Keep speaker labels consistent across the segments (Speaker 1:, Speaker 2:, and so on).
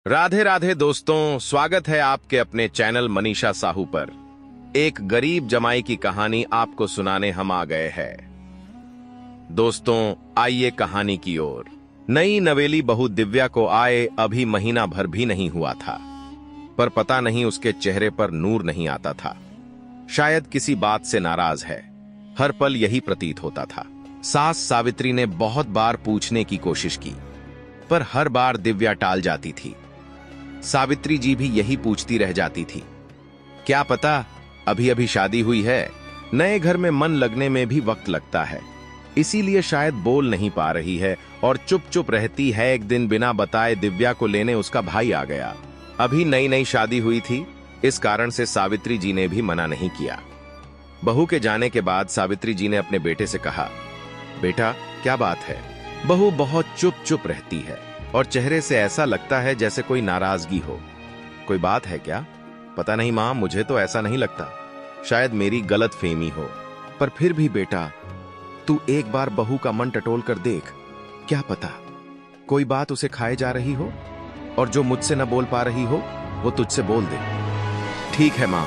Speaker 1: राधे राधे दोस्तों, स्वागत है आपके अपने चैनल मनीषा साहू पर। एक गरीब जमाई की कहानी आपको सुनाने हम आ गए हैं। दोस्तों, आइए कहानी की ओर। नई नवेली बहू दिव्या को आए अभी महीना भर भी नहीं हुआ था, पर पता नहीं उसके चेहरे पर नूर नहीं आता था। शायद किसी बात से नाराज है, हर पल यही प्रतीत होता था। सास सावित्री ने बहुत बार पूछने की कोशिश की, पर हर बार दिव्या टाल जाती थी। सावित्री जी भी यही पूछती रह जाती थी, क्या पता अभी अभी शादी हुई है, नए घर में मन लगने में भी वक्त लगता है, इसीलिए शायद बोल नहीं पा रही है और चुप चुप रहती है। एक दिन बिना बताए दिव्या को लेने उसका भाई आ गया। अभी नई नई शादी हुई थी, इस कारण से सावित्री जी ने भी मना नहीं किया। बहू के जाने के बाद सावित्री जी ने अपने बेटे से कहा, बेटा क्या बात है? बहू बहुत चुप चुप रहती है और चेहरे से ऐसा लगता है जैसे कोई नाराजगी हो। कोई बात है क्या? पता नहीं मां, मुझे तो ऐसा नहीं लगता, शायद मेरी गलत फहमी हो। पर फिर भी बेटा, तू एक बार बहू का मन टटोल कर देख, क्या पता कोई बात उसे खाए जा रही हो और जो मुझसे न बोल पा रही हो वो तुझसे बोल दे। ठीक है मां,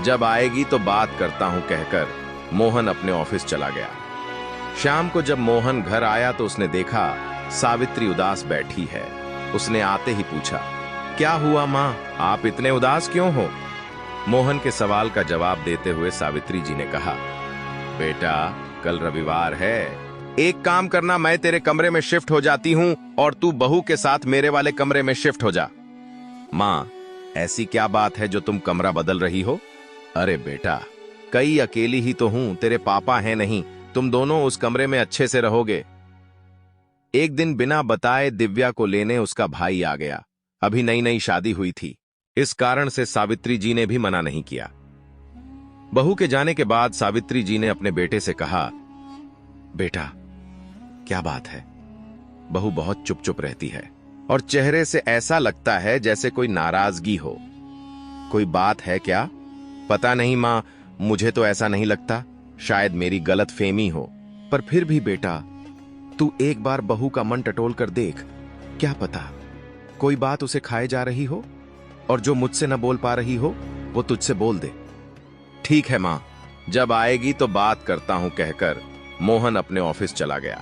Speaker 1: जब आएगी तो बात करता हूं, कहकर मोहन अपने ऑफिस चला गया। शाम को जब मोहन घर आया तो उसने देखा सावित्री उदास बैठी है। उसने आते ही पूछा, क्या हुआ मां, आप इतने उदास क्यों हो? मोहन के सवाल का जवाब देते हुए सावित्री जी ने कहा, बेटा कल रविवार है, एक काम करना, मैं तेरे कमरे में शिफ्ट हो जाती हूं और तू बहू के साथ मेरे वाले कमरे में शिफ्ट हो जा। मां, ऐसी क्या बात है जो तुम कमरा बदल रही हो? अरे बेटा, कई अकेली ही तो हूं, तेरे पापा हैं नहीं, तुम दोनों उस कमरे में अच्छे से रहोगे। एक दिन बिना बताए दिव्या को लेने उसका भाई आ गया। अभी नई नई शादी हुई थी, इस कारण से सावित्री जी ने भी मना नहीं किया। बहू के जाने के बाद सावित्री जी ने अपने बेटे से कहा, बेटा क्या बात है? बहू बहुत चुप चुप रहती है और चेहरे से ऐसा लगता है जैसे कोई नाराजगी हो। कोई बात है क्या? पता नहीं मां, मुझे तो ऐसा नहीं लगता, शायद मेरी गलत फहमी हो। पर फिर भी बेटा, तू एक बार बहू का मन टटोल कर देख, क्या पता कोई बात उसे खाए जा रही हो और जो मुझसे न बोल पा रही हो वो तुझसे बोल दे। ठीक है मां, जब आएगी तो बात करता हूं, कहकर मोहन अपने ऑफिस चला गया।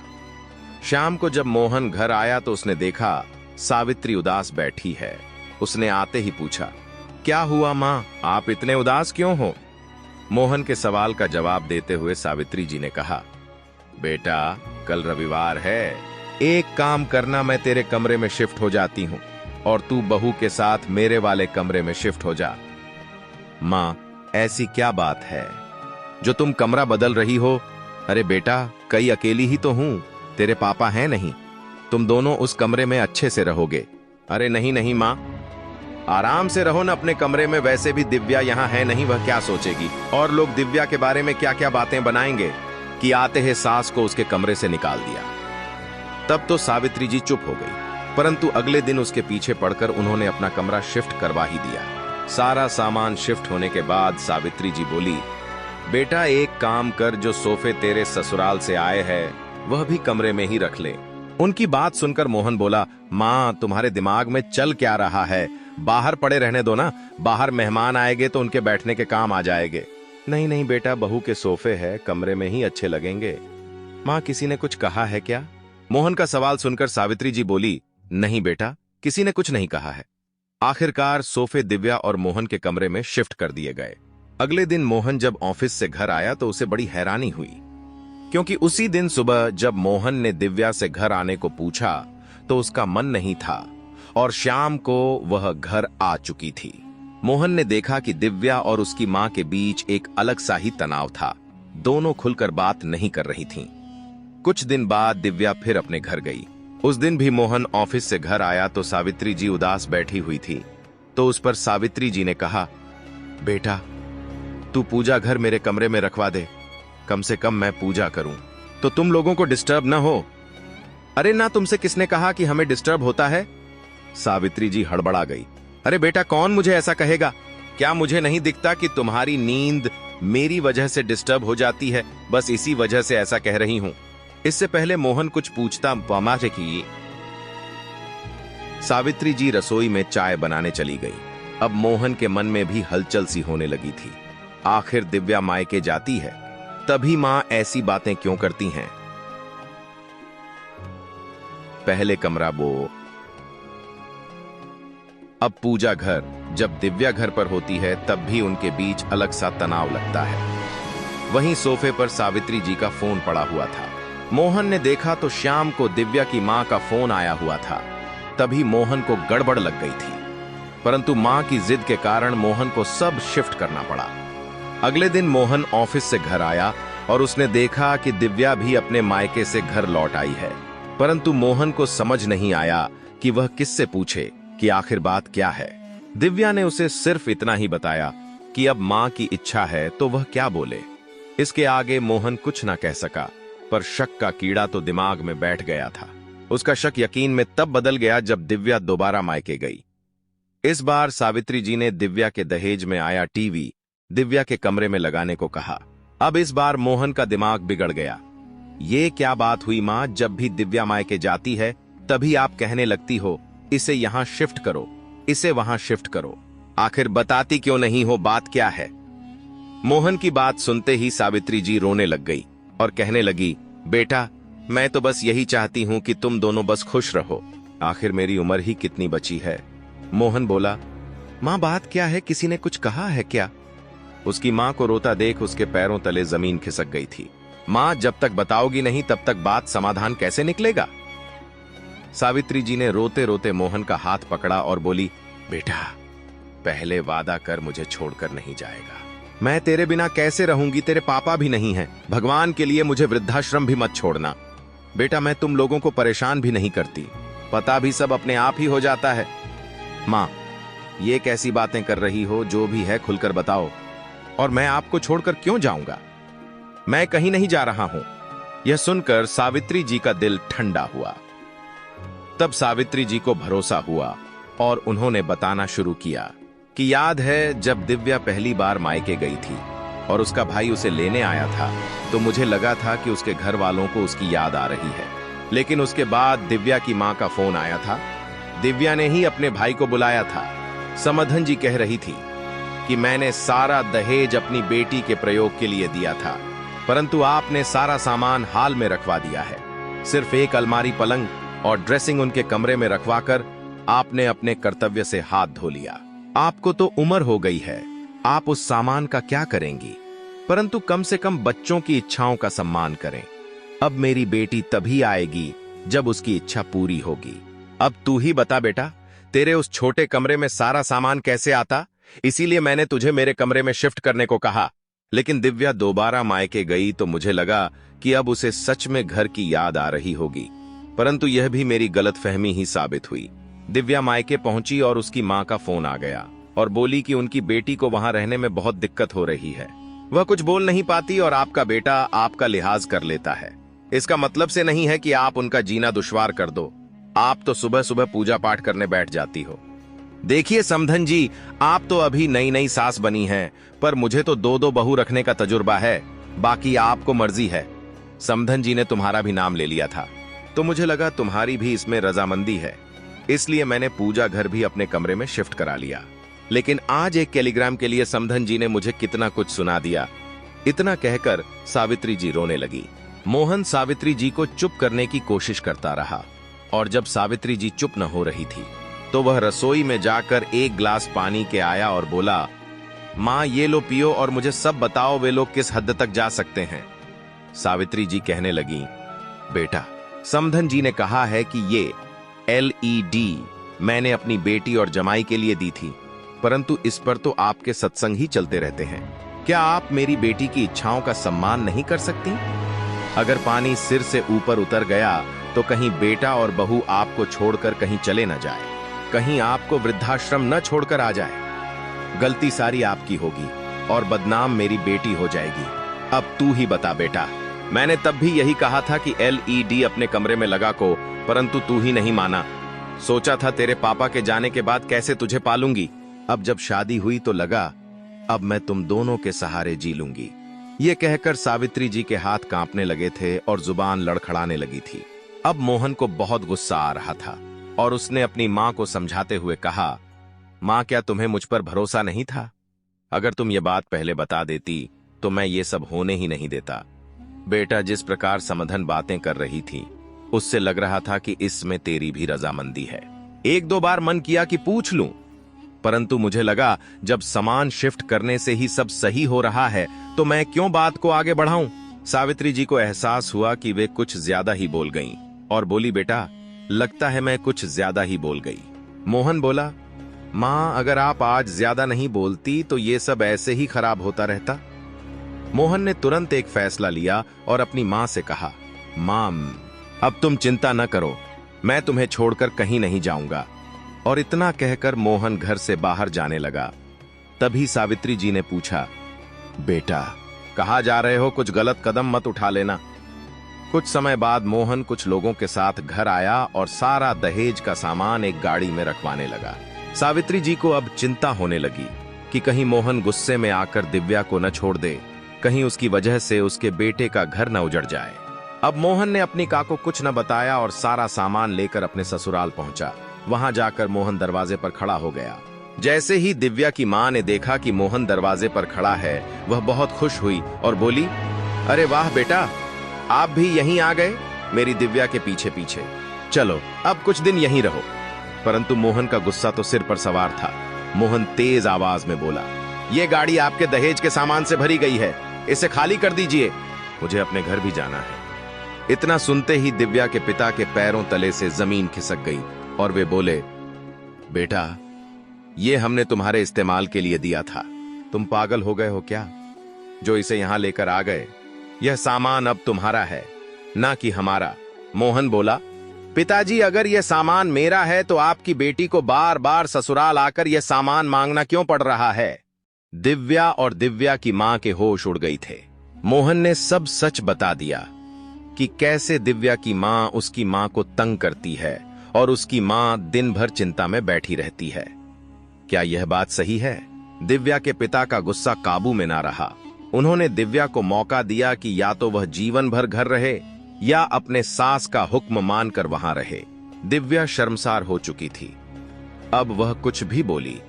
Speaker 1: शाम को जब मोहन घर आया तो उसने देखा सावित्री उदास बैठी है। उसने आते ही पूछा, क्या हुआ मां, आप इतने उदास क्यों हो? मोहन के सवाल का जवाब देते हुए सावित्री जी ने कहा, बेटा कल रविवार है, एक काम करना, मैं तेरे कमरे में शिफ्ट हो जाती हूं और तू बहू के साथ मेरे वाले कमरे में शिफ्ट हो जा। मां, ऐसी क्या बात है जो तुम कमरा बदल रही हो? अरे बेटा, कई अकेली ही तो हूं, तेरे पापा हैं नहीं, तुम दोनों उस कमरे में अच्छे से रहोगे। अरे नहीं नहीं मां, आराम से रहो ना अपने कमरे में, वैसे भी दिव्या यहाँ है नहीं, वह क्या सोचेगी, और लोग दिव्या के बारे में क्या क्या बातें बनाएंगे कि आते ही सास को उसके कमरे से निकाल दिया। तब तो सावित्री जी चुप हो गई, परंतु अगले दिन उसके पीछे पड़कर उन्होंने अपना कमरा शिफ्ट करवा ही दिया। सारा सामान शिफ्ट होने के बाद सावित्री जी बोली, बेटा एक काम कर, जो सोफे तेरे ससुराल से आए हैं वह भी कमरे में ही रख ले। उनकी बात सुनकर मोहन बोला, मां तुम्हारे दिमाग में चल क्या रहा है, बाहर पड़े रहने दो ना, बाहर मेहमान आएंगे तो उनके बैठने के काम आ जाएंगे। नहीं नहीं बेटा, बहू के सोफे है, कमरे में ही अच्छे लगेंगे। मां, किसी ने कुछ कहा है क्या? मोहन का सवाल सुनकर सावित्री जी बोली, नहीं बेटा, किसी ने कुछ नहीं कहा है। आखिरकार सोफे दिव्या और मोहन के कमरे में शिफ्ट कर दिए गए। अगले दिन मोहन जब ऑफिस से घर आया तो उसे बड़ी हैरानी हुई, क्योंकि उसी दिन सुबह जब मोहन ने दिव्या से घर आने को पूछा तो उसका मन नहीं था और शाम को वह घर आ चुकी थी। मोहन ने देखा कि दिव्या और उसकी मां के बीच एक अलग सा ही तनाव था, दोनों खुलकर बात नहीं कर रही थीं। कुछ दिन बाद दिव्या फिर अपने घर गई। उस दिन भी मोहन ऑफिस से घर आया तो सावित्री जी उदास बैठी हुई थी, तो उस पर सावित्री जी ने कहा, बेटा तू पूजा घर मेरे कमरे में रखवा दे, कम से कम मैं पूजा करूं तो तुम लोगों को डिस्टर्ब ना हो। अरे ना, तुमसे किसने कहा कि हमें डिस्टर्ब होता है? सावित्री जी हड़बड़ा गई, अरे बेटा कौन मुझे ऐसा कहेगा? क्या मुझे नहीं दिखता कि तुम्हारी नींद मेरी वजह से डिस्टर्ब हो जाती है? बस इसी वजह से ऐसा कह रही हूं। इससे पहले मोहन कुछ पूछता मामा से कि सावित्री जी रसोई में चाय बनाने चली गई। अब मोहन के मन में भी हलचल सी होने लगी थी। आखिर दिव्या मायके जाती है, तभी मां ऐसी बातें क्यों करती हैं? पहले कमरा बो। अब पूजा घर, जब दिव्या घर पर होती है तब भी उनके बीच अलग सा तनाव लगता है। वहीं सोफे पर सावित्री जी का फोन पड़ा हुआ था। मोहन ने देखा तो शाम को दिव्या की मां का फोन आया हुआ था। तभी मोहन को गड़बड़ लग गई थी, परंतु मां की जिद के कारण मोहन को सब शिफ्ट करना पड़ा। अगले दिन मोहन ऑफिस से घर आया और उसने देखा कि दिव्या भी अपने मायके से घर लौट आई है, परंतु मोहन को समझ नहीं आया कि वह किससे पूछे कि आखिर बात क्या है। दिव्या ने उसे सिर्फ इतना ही बताया कि अब मां की इच्छा है तो वह क्या बोले। इसके आगे मोहन कुछ ना कह सका, पर शक का कीड़ा तो दिमाग में बैठ गया था। उसका शक यकीन में तब बदल गया जब दिव्या दोबारा मायके गई। इस बार सावित्री जी ने दिव्या के दहेज में आया टीवी दिव्या के कमरे में लगाने को कहा। अब इस बार मोहन का दिमाग बिगड़ गया। ये क्या बात हुई मां, जब भी दिव्या मायके जाती है तभी आप कहने लगती हो इसे यहां शिफ्ट करो, इसे वहां शिफ्ट करो। आखिर बताती क्यों नहीं हो, बात क्या है? मोहन की बात सुनते ही सावित्री जी रोने लग गई और कहने लगी, बेटा मैं तो बस यही चाहती हूं कि तुम दोनों बस खुश रहो। आखिर मेरी उम्र ही कितनी बची है। मोहन बोला, मां बात क्या है, किसी ने कुछ कहा है क्या? उसकी मां को रोता देख उसके पैरों तले जमीन खिसक गई थी। मां जब तक बताओगी नहीं तब तक बात समाधान कैसे निकलेगा? सावित्री जी ने रोते रोते मोहन का हाथ पकड़ा और बोली, बेटा पहले वादा कर मुझे छोड़कर नहीं जाएगा। मैं तेरे बिना कैसे रहूंगी, तेरे पापा भी नहीं हैं। भगवान के लिए मुझे वृद्धाश्रम भी मत छोड़ना। बेटा मैं तुम लोगों को परेशान भी नहीं करती, पता भी सब अपने आप ही हो जाता है। मां ये कैसी बातें कर रही हो, जो भी है खुलकर बताओ। और मैं आपको छोड़कर क्यों जाऊंगा? मैं कहीं नहीं जा रहा हूं। यह सुनकर सावित्री जी का दिल ठंडा हुआ। तब सावित्री जी को भरोसा हुआ और उन्होंने बताना शुरू किया कि याद है जब दिव्या पहली बार मायके गई थी और उसका भाई उसे लेने आया था तो मुझे लगा था कि उसके घर वालों को उसकी याद आ रही है, लेकिन उसके बाद दिव्या की मां का फोन आया था। दिव्या ने ही अपने भाई को बुलाया था। समधन जी कह रही थी कि मैंने सारा दहेज अपनी बेटी के प्रयोग के लिए दिया था, परंतु आपने सारा सामान हाल में रखवा दिया है। सिर्फ एक अलमारी, पलंग और ड्रेसिंग उनके कमरे में रखवाकर आपने अपने कर्तव्य से हाथ धो लिया। आपको तो उम्र हो गई है, आप उस सामान का क्या करेंगी? परंतु कम से कम बच्चों की इच्छाओं का सम्मान करें। अब मेरी बेटी तभी आएगी जब उसकी इच्छा पूरी होगी। अब तू ही बता बेटा, तेरे उस छोटे कमरे में सारा सामान कैसे आता? इसीलिए मैंने तुझे मेरे कमरे में शिफ्ट करने को कहा। लेकिन दिव्या दोबारा मायके गई तो मुझे लगा कि अब उसे सच में घर की याद आ रही होगी, परंतु यह भी मेरी गलतफहमी ही साबित हुई। दिव्या मायके पहुंची और उसकी मां का फोन आ गया और बोली कि उनकी बेटी को वहां रहने में बहुत दिक्कत हो रही है। वह कुछ बोल नहीं पाती और आपका बेटा आपका लिहाज कर लेता है। इसका मतलब से नहीं है कि आप उनका जीना दुश्वार कर दो। आप तो सुबह सुबह पूजा पाठ करने बैठ जाती हो। देखिए समधन जी, आप तो अभी नई नई सास बनी हैं, पर मुझे तो दो दो बहू रखने का तजुर्बा है। बाकी आपको मर्जी है। समधन जी ने तुम्हारा भी नाम ले लिया था तो मुझे लगा तुम्हारी भी इसमें रजामंदी है, इसलिए मैंने पूजा घर भी अपने कमरे में शिफ्ट करा लिया। लेकिन आज एक टेलीग्राम के लिए समधन जी ने मुझे कितना कुछ सुना दिया। इतना कहकर सावित्री जी रोने लगी। मोहन सावित्री जी को चुप करने की कोशिश करता रहा और जब सावित्री जी चुप न हो रही थी तो वह रसोई में जाकर एक गिलास पानी के आया और बोला, मां ये लो पियो और मुझे सब बताओ वे लोग किस हद तक जा सकते हैं। सावित्री जी कहने लगी, बेटा समधन जी ने कहा है कि ये LED मैंने अपनी बेटी और जमाई के लिए दी थी, परंतु इस पर तो आपके सत्संग ही चलते रहते हैं। क्या आप मेरी बेटी की इच्छाओं का सम्मान नहीं कर सकती? अगर पानी सिर से ऊपर उतर गया तो कहीं बेटा और बहू आपको छोड़कर कहीं चले न जाए, कहीं आपको वृद्धाश्रम न छोड़कर आ जाए। गलती सारी आपकी होगी और बदनाम मेरी बेटी हो जाएगी। अब तू ही बता बेटा। मैंने तब भी यही कहा था कि LED अपने कमरे में लगा को, परंतु तू ही नहीं माना। सोचा था तेरे पापा के जाने के बाद कैसे तुझे पालूंगी। अब जब शादी हुई तो लगा अब मैं तुम दोनों के सहारे जी लूंगी। ये कहकर सावित्री जी के हाथ कांपने लगे थे और जुबान लड़खड़ाने लगी थी। अब मोहन को बहुत गुस्सा आ रहा था। और उसने अपनी मां को समझाते हुए कहा, मां क्या तुम्हें मुझ पर भरोसा नहीं था? अगर तुम ये बात पहले बता देती तो मैं ये सब होने ही नहीं देता। बेटा, जिस प्रकार समधन बातें कर रही थी उससे लग रहा था कि इसमें तेरी भी रजामंदी है। एक दो बार मन किया कि पूछ लूं, परंतु मुझे लगा जब सामान शिफ्ट करने से ही सब सही हो रहा है तो मैं क्यों बात को आगे बढ़ाऊं। सावित्री जी को एहसास हुआ कि वे कुछ ज्यादा ही बोल गईं और बोली, बेटा लगता है मैं कुछ ज्यादा ही बोल गई। मोहन बोला, मां अगर आप आज ज्यादा नहीं बोलती तो ये सब ऐसे ही खराब होता रहता। मोहन ने तुरंत एक फैसला लिया और अपनी मां से कहा, मां अब तुम चिंता न करो, मैं तुम्हें छोड़कर कहीं नहीं जाऊंगा। और इतना कहकर मोहन घर से बाहर जाने लगा। तभी सावित्री जी ने पूछा, बेटा कहाँ जा रहे हो? कुछ गलत कदम मत उठा लेना। कुछ समय बाद मोहन कुछ लोगों के साथ घर आया और सारा दहेज का सामान एक गाड़ी में रखवाने लगा। सावित्री जी को अब चिंता होने लगी कि कहीं मोहन गुस्से में आकर दिव्या को न छोड़ दे, कहीं उसकी वजह से उसके बेटे का घर न उजड़ जाए। अब मोहन ने अपनी का को कुछ न बताया और सारा सामान लेकर अपने ससुराल पहुंचा। वहां जाकर मोहन दरवाजे पर खड़ा हो गया। जैसे ही दिव्या की मां ने देखा कि मोहन दरवाजे पर खड़ा है, वह बहुत खुश हुई और बोली, अरे वाह बेटा, आप भी यहीं आ गए मेरी दिव्या के पीछे पीछे। चलो अब कुछ दिन यहीं रहो। परंतु मोहन का गुस्सा तो सिर पर सवार था। मोहन तेज आवाज में बोला, ये गाड़ी आपके दहेज के सामान से भरी गई है, इसे खाली कर दीजिए, मुझे अपने घर भी जाना है। इतना सुनते ही दिव्या के पिता के पैरों तले से जमीन खिसक गई और वे बोले, बेटा ये हमने तुम्हारे इस्तेमाल के लिए दिया था, तुम पागल हो गए हो क्या जो इसे यहां लेकर आ गए? यह सामान अब तुम्हारा है, ना कि हमारा। मोहन बोला, पिताजी अगर यह सामान मेरा है तो आपकी बेटी को बार बार ससुराल आकर यह सामान मांगना क्यों पड़ रहा है? दिव्या और दिव्या की मां के होश उड़ गई थे। मोहन ने सब सच बता दिया कि कैसे दिव्या की मां उसकी मां को तंग करती है और उसकी मां दिन भर चिंता में बैठी रहती है। क्या यह बात सही है? दिव्या के पिता का गुस्सा काबू में ना रहा। उन्होंने दिव्या को मौका दिया कि या तो वह जीवन भर घर रहे या अपने सास का हुक्म मानकर वहां रहे। दिव्या शर्मसार हो चुकी थी, अब वह कुछ भी बोली।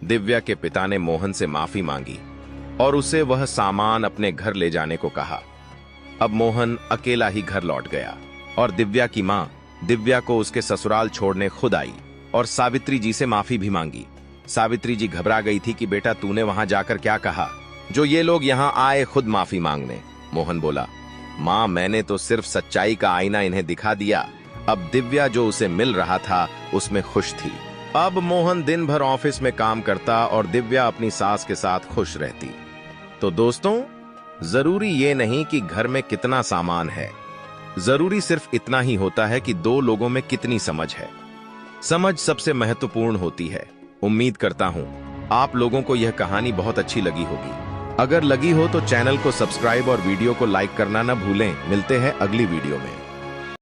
Speaker 1: दिव्या के पिता ने मोहन से माफी मांगी और उसे वह सामान अपने घर ले जाने को कहा। अब मोहन अकेला ही घर लौट गया और दिव्या की मां दिव्या को उसके ससुराल छोड़ने खुद आई और सावित्री जी से माफी भी मांगी। सावित्री जी घबरा गई थी कि बेटा तूने वहां जाकर क्या कहा जो ये लोग यहां आए खुद माफी मांगने? मोहन बोला, मां मैंने तो सिर्फ सच्चाई का आईना इन्हें दिखा दिया। अब दिव्या जो उसे मिल रहा था उसमें खुश थी। अब मोहन दिन भर ऑफिस में काम करता और दिव्या अपनी सास के साथ खुश रहती। तो दोस्तों, जरूरी ये नहीं कि घर में कितना सामान है, जरूरी सिर्फ इतना ही होता है कि दो लोगों में कितनी समझ है। समझ सबसे महत्वपूर्ण होती है। उम्मीद करता हूं आप लोगों को यह कहानी बहुत अच्छी लगी होगी। अगर लगी हो तो चैनल को सब्सक्राइब और वीडियो को लाइक करना न भूलें। मिलते हैं अगली वीडियो में।